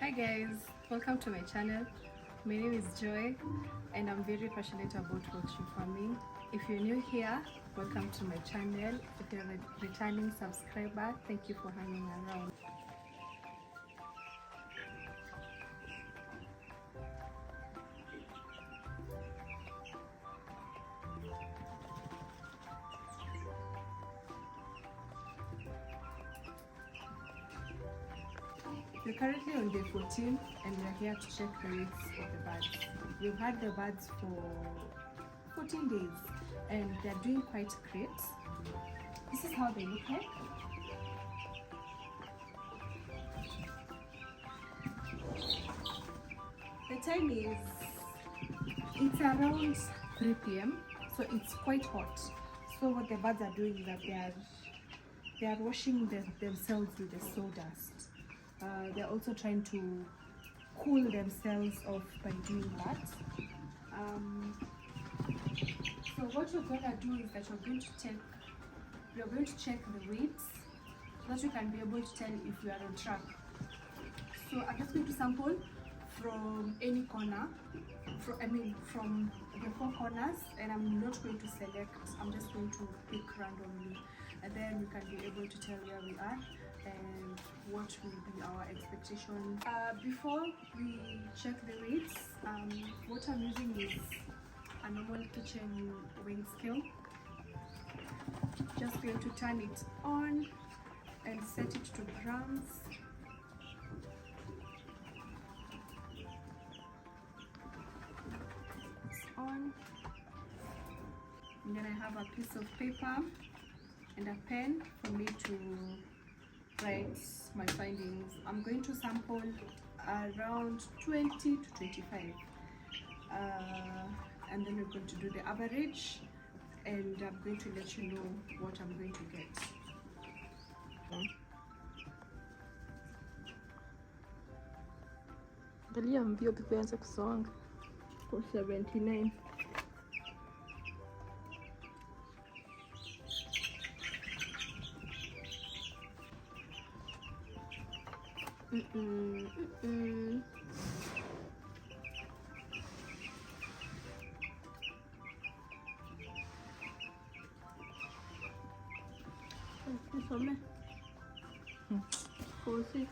Hi guys, welcome to my channel. My name is Joy and I'm very passionate about poultry farming. If you're new here, welcome to my channel. If you're a returning subscriber, thank you for hanging around. We're currently on day 14 and we're here to check the weights of the birds. We've had the birds for 14 days and they're doing quite great. This is how they look like. The time is, it's around 3 p.m. so it's quite hot. So what the birds are doing is that they are washing themselves with the sawdust. They're also trying to cool themselves off by doing that. So what we're going to do is that we're going to check the weights so that we can be able to tell if we are on track. So I'm just going to sample from any corner, from the 4 corners, and I'm not going to select, I'm just going to pick randomly, and then we can be able to tell where we are and what will be our expectation. Before we check the weights, what I'm using is a normal kitchen weighing scale. Just going to turn it on and set it to grams. It's on. And then I have a piece of paper and a pen for me to write my findings. I'm going to sample around 20 to 25 and then we're going to do the average and I'm going to let you know what I'm going to get. Angalia mbio pipo yanza kusonga. 479. Nisome 46.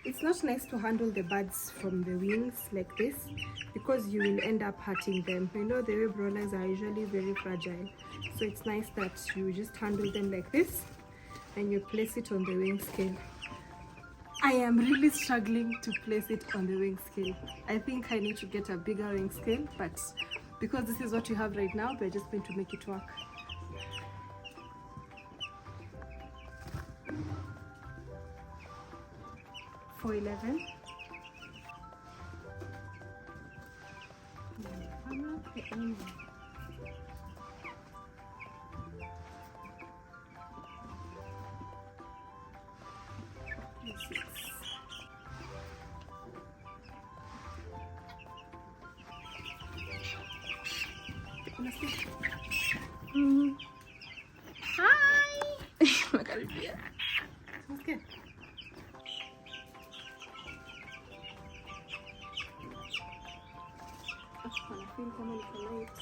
It's not nice to handle the birds from the wings like this because you will end up hurting them. You know the way broilers are usually very fragile, so it's nice that you just handle them like this and you place it on the weighing scale. I am really struggling to place it on the weighing scale. I think I need to get a bigger weighing scale, but because this is what you have right now, we're just going to make it work. For 11. Hi! Makaribia. Smells good. I feel kama niko light.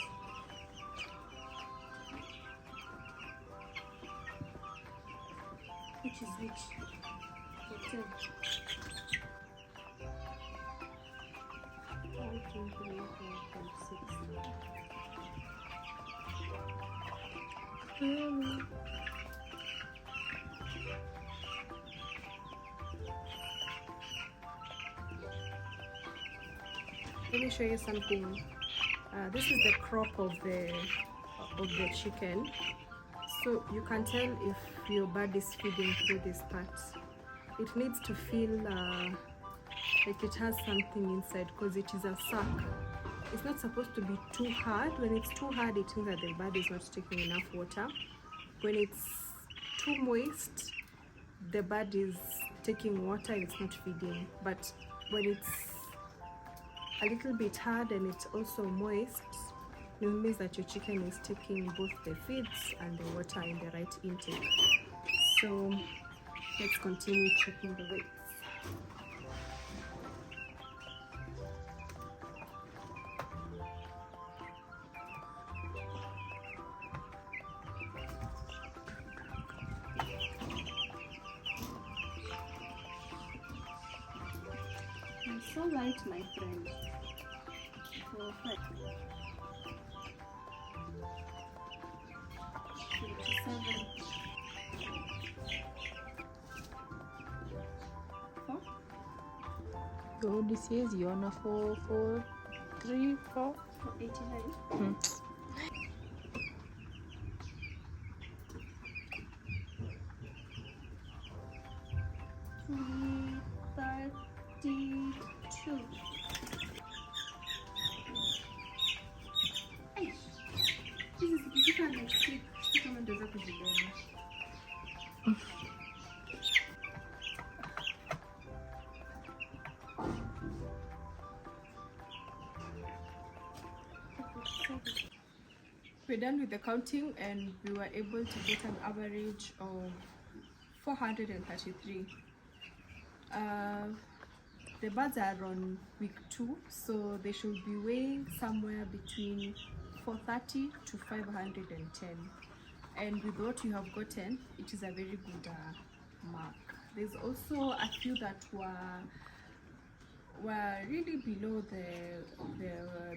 Which is which? Hotel. 5.6. Let me show you something. This is the crop of the chicken, so you can tell if your bird is feeding through this part. It needs to feel like it has something inside because it is a sack. It's not supposed to be too hard. When it's too hard, it means that the bird is not taking enough water. When it's too moist, the bird is taking water and it's not feeding. But when it's a little bit hard and it's also moist, it means that your chicken is taking both the feeds and the water in the right intake. So let's continue checking the weights. You're so light, my friend. Perfect. 27. 4. Your this is you're on a 4, 4, 3, 4. 89. Mm. 32. Hey, this is different next week. Kama ndio kujibeba. We're done with the counting and we were able to get an average of 433. The birds are on week 2, so they should be weighing somewhere between 430 to 510. And with what you have gotten, it is a very good mark. There's also a few that were really below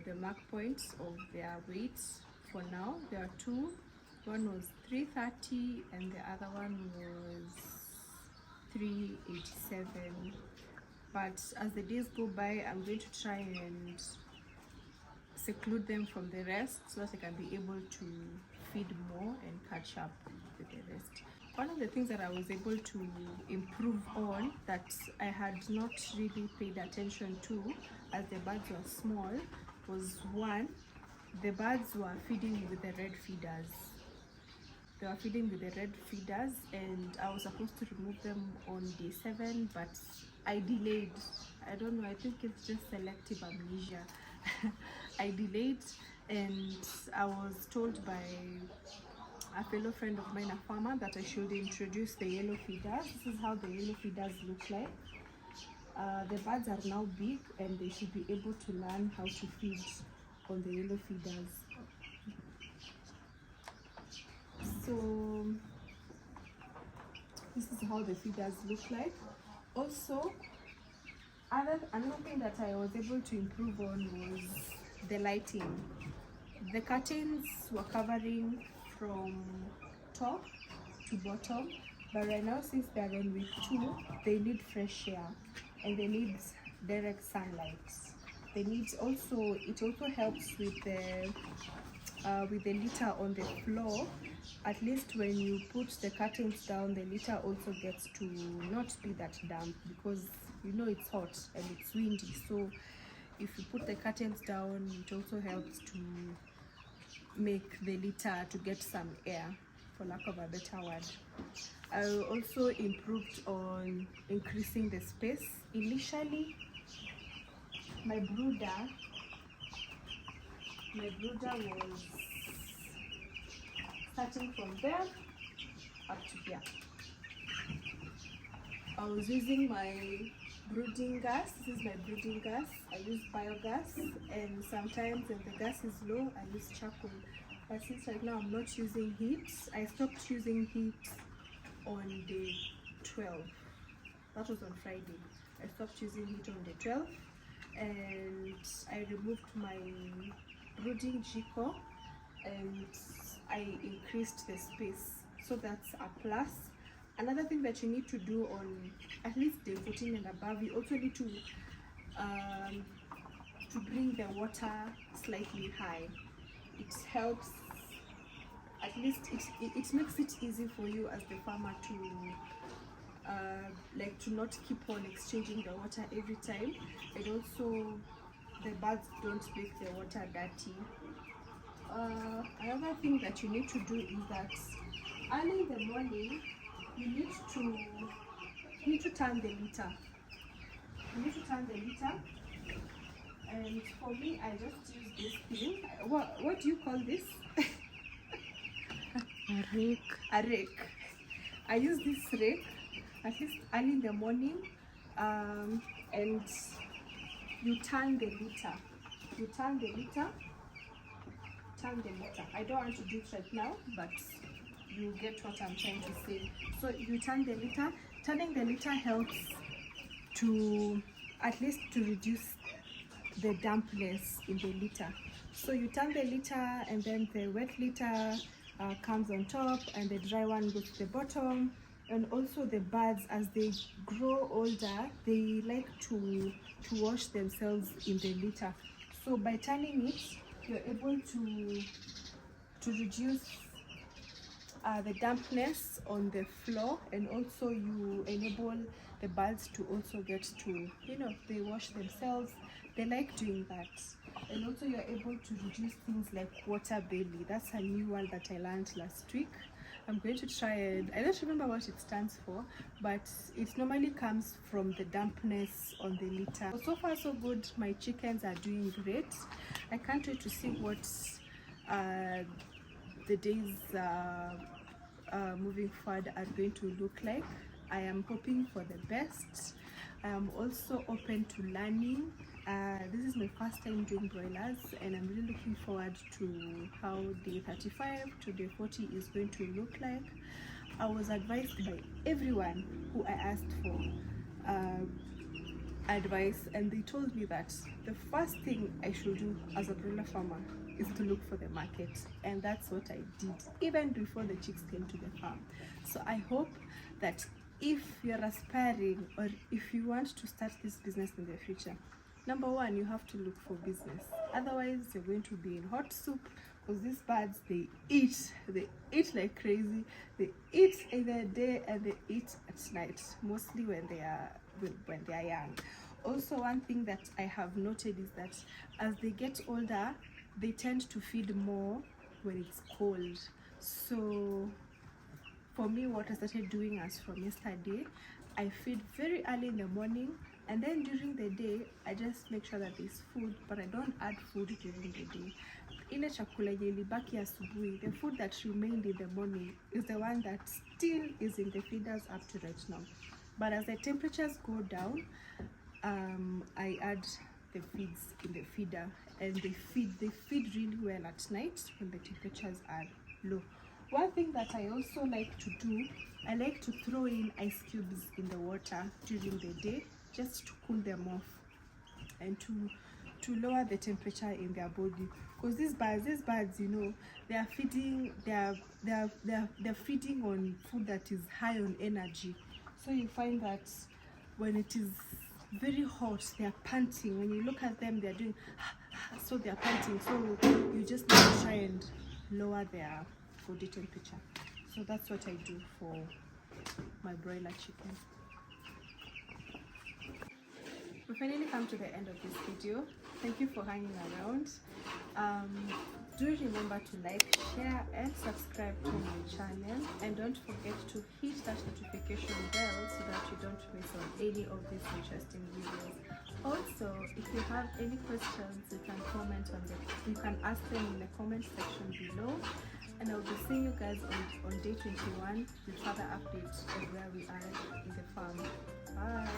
the mark points of their weights. For now, there are 2. One was 330 and the other one was 387. But as the days go by, I'm going to try and seclude them from the rest so that I can be able to feed more and catch up with the rest. One of the things that I was able to improve on that I had not really paid attention to as the birds were small was, one, the birds were feeding with the red feeders. They were feeding with the red feeders and I was supposed to remove them on day 7, but I delayed. I don't know, I think it's just selective amnesia. I delayed and I was told by a fellow friend of mine, a farmer, that I should introduce the yellow feeders. This is how the yellow feeders look like. The birds are now big and they should be able to learn how to feed on the yellow feeders. So this is how the feeders look like. Also, another thing that I was able to improve on was the lighting. The curtains were covering from top to bottom, but right now, since they're on week 2, they need fresh air and they need direct sunlight. They need it also helps with the litter on the floor. At least when you put the curtains down, the litter also gets to not be that damp, because you know it's hot and it's windy. So if you put the curtains down, it also helps to make the litter to get some air, for lack of a better word. I also improved on increasing the space. Initially, my brooder was starting from there up to here. I was using my brooding gas. This is my brooding gas. I use biogas, and sometimes when the gas is low, I use charcoal. But since right now I'm not using heat, I stopped using heat on day 12. That was on Friday. I stopped using heat on day 12, and I removed my brooding jiko and I increased the space. So that's a plus. Another thing that you need to do on at least day 14 and above, you also need to bring the water slightly high. It helps, at least it makes it easy for you as the farmer to not keep on exchanging the water every time, and also the birds don't make the water dirty. Another thing that you need to do is that early in the morning you need to turn the litter. You need to turn the litter And for me, I just use this thing. What do you call this? A rake. A rake. I use this rake at least early in the morning, and you turn the litter. You turn the litter. Turn the litter. I don't want to do it right now, but you get what I'm trying to say. So you turn the litter. Turning the litter helps to at least to reduce the dampness in the litter. So you turn the litter, and then the wet litter comes on top, and the dry one goes to the bottom. And also the birds, as they grow older, they like to wash themselves in the litter. So by turning it, you're able to reduce the dampness on the floor, and also you enable the birds to also get to, you know, they wash themselves. They like doing that. And also you're able to reduce things like water belly. That's a new one that I learned last week. I'm going to try it. I don't remember what it stands for, but it normally comes from the dampness on the litter. So far so good. My chickens are doing great. I can't wait to see what the days moving forward are going to look like. I am hoping for the best. I am also open to learning. This is my first time doing broilers, and I'm really looking forward to how day 35 to day 40 is going to look like. I was advised by everyone who I asked for advice, and they told me that the first thing I should do as a broiler farmer is to look for the market, and that's what I did even before the chicks came to the farm. So I hope that if you're aspiring, or if you want to start this business in the future, number one, you have to look for business. Otherwise you're going to be in hot soup, because these birds, they eat like crazy. They eat in the day and they eat at night, mostly when they are young. Also, one thing that I have noted is that as they get older, they tend to feed more when it's cold. So for me, what I started doing as from yesterday, I feed very early in the morning, and then during the day I just make sure that there's food, but I don't add food during the day. Ile chakula yenye ilibaki asubuhi, the food that remained in the morning, is the one that still is in the feeders up to right now. But as the temperatures go down, I add the feeds in the feeder, and they feed really well at night when the temperatures are low. One thing that I also like to do, I like to throw in ice cubes in the water during the day, just to cool them off and to lower the temperature in their body. Because these birds, you know, they are feeding on food that is high on energy. So you find that when it is very hot, they are panting. When you look at them, they are doing so they are panting. So you just need to try and lower their body temperature. So that's what I do for my broiler chicken. We finally come to the end of this video. Thank you for hanging around. Do remember to like, share and subscribe to my channel, and don't forget to hit that notification bell so that you don't miss on any of these interesting videos. Also, if you have any questions, you can ask them in the comment section below, and I'll be seeing you guys on day 21 with further updates of where we are in the farm. Bye.